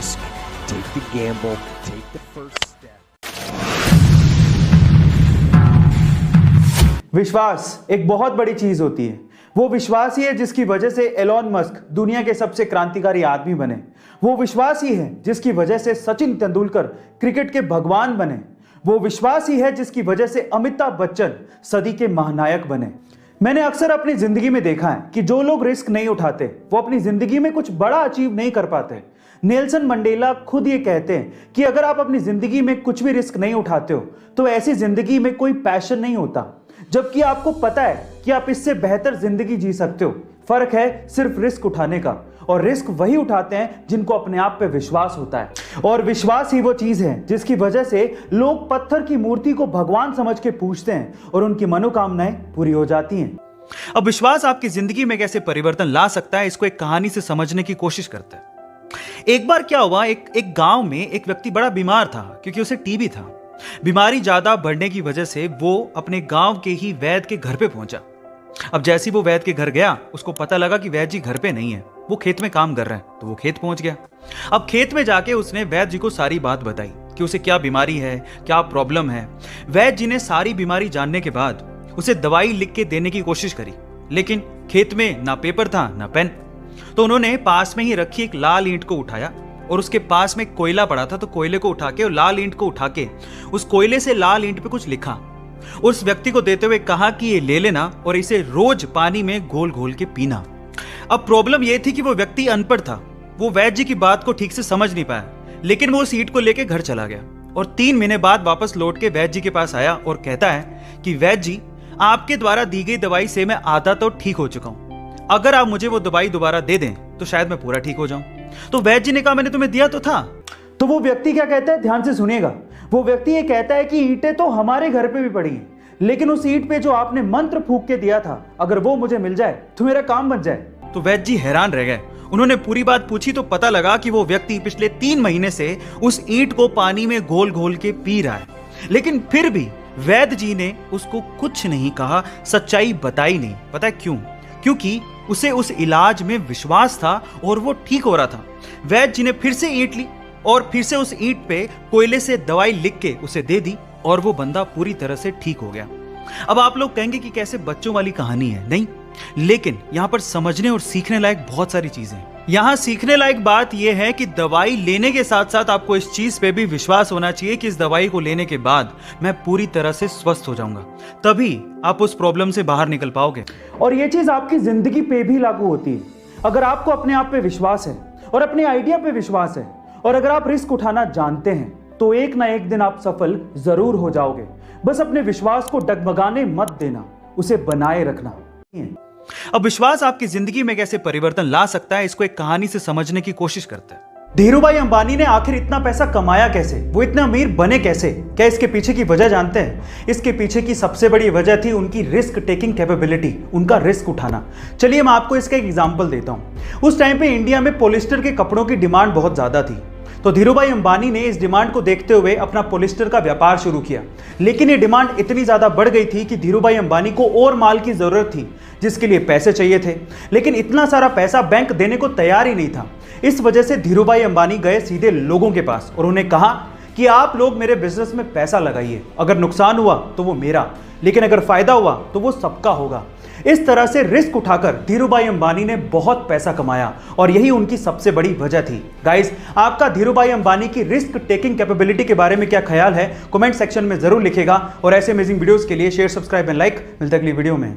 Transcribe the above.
risk, take the gamble, take the first step. विश्वास एक बहुत बड़ी चीज होती है। वो विश्वास ही है जिसकी वजह से एलोन मस्क दुनिया के सबसे क्रांतिकारी आदमी बने। वो विश्वास ही है जिसकी वजह से सचिन तेंदुलकर क्रिकेट के भगवान बने। वो विश्वास ही है जिसकी वजह से अमिताभ बच्चन सदी के महानायक बने। मैंने अक्सर अपनी जिंदगी में देखा है कि जो लोग रिस्क नहीं उठाते वो अपनी जिंदगी में कुछ बड़ा अचीव नहीं कर पाते। नेल्सन मंडेला खुद ये कहते हैं कि अगर आप अपनी जिंदगी में कुछ भी रिस्क नहीं उठाते हो तो ऐसी जिंदगी में कोई पैशन नहीं होता, जबकि आपको पता है कि आप इससे बेहतर जिंदगी जी सकते हो। फर्क है सिर्फ रिस्क उठाने का, और रिस्क वही उठाते हैं जिनको अपने आप पे विश्वास होता है। और विश्वास ही वो चीज है जिसकी वजह से लोग पत्थर की मूर्ति को भगवान समझ के पूजते हैं और उनकी मनोकामनाएं पूरी हो जाती हैं। अब विश्वास आपकी जिंदगी में कैसे परिवर्तन ला सकता है, इसको एक कहानी से समझने की कोशिश करते हैं। एक बार क्या हुआ, एक गांव में एक व्यक्ति बड़ा बीमार था क्योंकि उसे टीबी था। बीमारी ज्यादा बढ़ने की वजह से वो अपने गांव के ही वैद्य के घर पे पहुंचा। अब जैसे ही वो वैद्य के घर गया, उसको पता लगा कि वैद्य जी घर पे नहीं है, वो खेत में काम कर रहे हैं। तो वो खेत पहुंच गया। अब खेत में जाके उसने वैद्य जी को सारी बात बताई कि उसे क्या बीमारी है, क्या प्रॉब्लम है। वैद्य जी ने सारी बीमारी जानने के बाद उसे दवाई लिख के देने की कोशिश करी, लेकिन खेत में ना पेपर था ना पेन। तो उन्होंने पास में ही रखी एक लाल ईंट को उठाया और उसके पास में कोयला पड़ा था, तो कोयले को उठा के और लाल ईंट को उठा के उस कोयले से लाल ईंट पे कुछ लिखा। उस व्यक्ति को देते हुए कहा कि ये ले लेना और इसे रोज पानी में घोल घोल के पीना। अब प्रॉब्लम यह थी कि वो व्यक्ति अनपढ़ था, वो वैद्य जी की बात को ठीक से समझ नहीं पाया, लेकिन वो उस ईंट को लेके घर चला गया और 3 महीने बाद वापस लौट के वैद्य जी के पास आया और कहता है कि वैद्य जी, आपके द्वारा दी गई दवाई से मैं आधा तो ठीक हो चुका हूं। अगर आप मुझे वो दवाई दोबारा दे दें तो शायद मैं पूरा ठीक हो जाऊं। तो वैद्य जी ने कहा, मैंने तुम्हें दिया तो था। तो वो व्यक्ति क्या कहता है, ध्यान से सुनिएगा। वो व्यक्ति ये कहता है कि ईंटें तो हमारे घर पे भी पड़ी हैं, लेकिन उस ईंट पे जो आपने मंत्र फूंक के दिया था, अगर वो मुझे मिल जाए तो मेरा काम बन जाए। तो वैद्य जी हैरान रह गए। उन्होंने पूरी बात पूछी तो पता लगा कि वो व्यक्ति पिछले 3 महीने से उस ईंट को पानी में घोल घोल के पी रहा है, लेकिन फिर भी वैद्य जी ने उसको कुछ नहीं कहा, सच्चाई बताई नहीं। पता है क्यों? क्योंकि उसे उस इलाज में विश्वास था और वो ठीक हो रहा था। वैद्य जी ने फिर से ईंट ली और फिर से उस ईंट पे कोयले से दवाई लिख के उसे दे दी और वो बंदा पूरी तरह से ठीक हो गया। अब आप लोग कहेंगे कि कैसे बच्चों वाली कहानी है, नहीं, लेकिन यहां पर समझने और सीखने लायक बहुत सारी चीजें हैं। यहां सीखने लायक बात यह है कि दवाई लेने के साथ साथ आपको इस चीज पे भी विश्वास होना चाहिए कि इस दवाई को लेने के बाद मैं पूरी तरह से स्वस्थ हो जाऊंगा, तभी आप उस प्रॉब्लम से बाहर निकल पाओगे। और ये चीज आपकी जिंदगी पे भी लागू होती है। अगर आपको अपने आप पे विश्वास है और अपने आइडिया पे विश्वास है और अगर आप रिस्क उठाना जानते हैं तो एक ना एक दिन आप सफल जरूर हो जाओगे। बस अपने विश्वास को डगमगाने मत देना, उसे बनाए रखना। अब विश्वास आपकी जिंदगी में कैसे परिवर्तन ला सकता है, इसको एक कहानी से समझने की कोशिश करते हैं। धीरूभाई अंबानी ने आखिर इतना पैसा कमाया कैसे, वो इतने अमीर बने कैसे? क्या इसके पीछे की वजह जानते हैं? इसके पीछे की सबसे बड़ी वजह थी उनकी रिस्क टेकिंग कैपेबिलिटी, उनका रिस्क उठाना। चलिए मैं आपको इसका एक एग्जांपल देता हूं। उस टाइम पे इंडिया में पॉलिस्टर के कपड़ों की डिमांड बहुत ज्यादा थी, तो धीरूभाई अंबानी ने इस डिमांड को देखते हुए अपना पॉलिस्टर का व्यापार शुरू किया। लेकिन ये डिमांड इतनी ज्यादा बढ़ गई थी कि धीरूभाई अंबानी को और माल की जरूरत थी, जिसके लिए पैसे चाहिए थे, लेकिन इतना सारा पैसा बैंक देने को तैयार ही नहीं था। इस वजह से धीरूभाई अंबानी गए सीधे लोगों के पास और उन्हें कहा कि आप लोग मेरे बिजनेस में पैसा लगाइए, अगर नुकसान हुआ तो वो मेरा, लेकिन अगर फायदा हुआ तो वो सबका होगा। इस तरह से रिस्क उठाकर धीरूभाई अंबानी ने बहुत पैसा कमाया और यही उनकी सबसे बड़ी वजह थी। गाइस, आपका धीरूभाई अंबानी की रिस्क टेकिंग कैपेबिलिटी के बारे में क्या ख्याल है, कमेंट सेक्शन में जरूर लिखेगा। और ऐसे अमेजिंग वीडियोस के लिए शेयर, सब्सक्राइब एंड लाइक। मिलते हैं अगली वीडियो में।